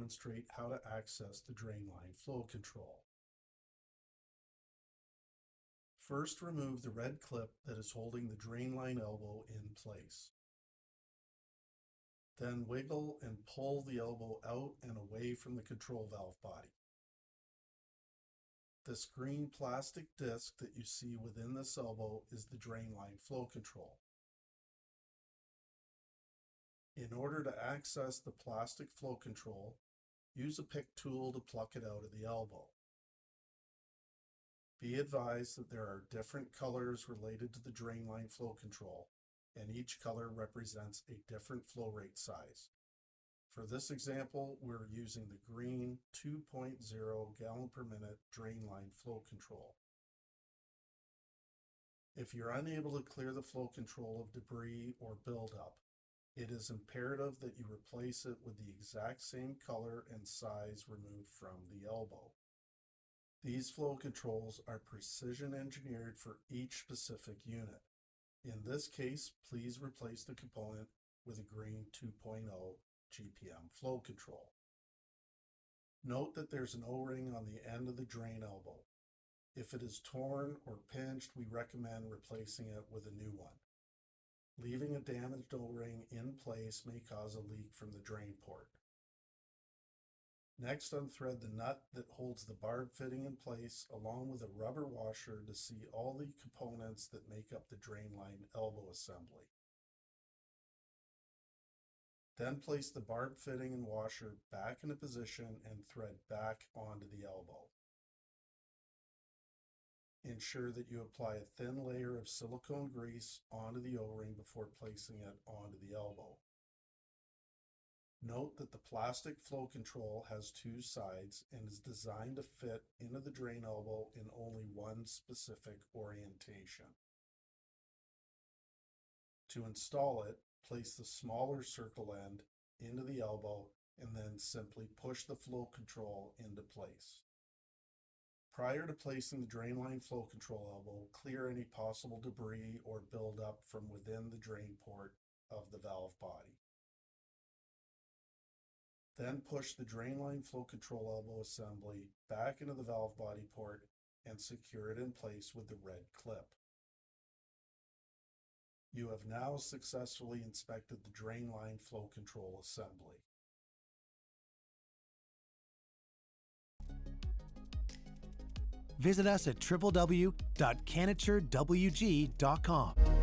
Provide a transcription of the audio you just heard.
demonstrate how to access the drain line flow control. First, remove the red clip that is holding the drain line elbow in place. Then wiggle and pull the elbow out and away from the control valve body. This green plastic disc that you see within this elbow is the drain line flow control. In order to access the plastic flow control, use a pick tool to pluck it out of the elbow. Be advised that there are different colors related to the drain line flow control, and each color represents a different flow rate size. For this example, we're using the green 2.0 gallon per minute drain line flow control. If you're unable to clear the flow control of debris or buildup, it is imperative that you replace it with the exact same color and size removed from the elbow. These flow controls are precision engineered for each specific unit. In this case, please replace the component with a green 2.0 GPM flow control. Note that there's an O-ring on the end of the drain elbow. If it is torn or pinched, we recommend replacing it with a new one. Leaving a damaged O-ring in place may cause a leak from the drain port. Next, unthread the nut that holds the barb fitting in place along with a rubber washer to see all the components that make up the drain line elbow assembly. Then place the barb fitting and washer back into position and thread back onto the elbow. Ensure that you apply a thin layer of silicone grease onto the O-ring before placing it onto the elbow. Note that the plastic flow control has two sides and is designed to fit into the drain elbow in only one specific orientation. To install it, place the smaller circle end into the elbow and then simply push the flow control into place. Prior to placing the drain line flow control elbow, clear any possible debris or buildup from within the drain port of the valve body. Then push the drain line flow control elbow assembly back into the valve body port and secure it in place with the red clip. You have now successfully inspected the drain line flow control assembly. Visit us at www.canaturewg.com.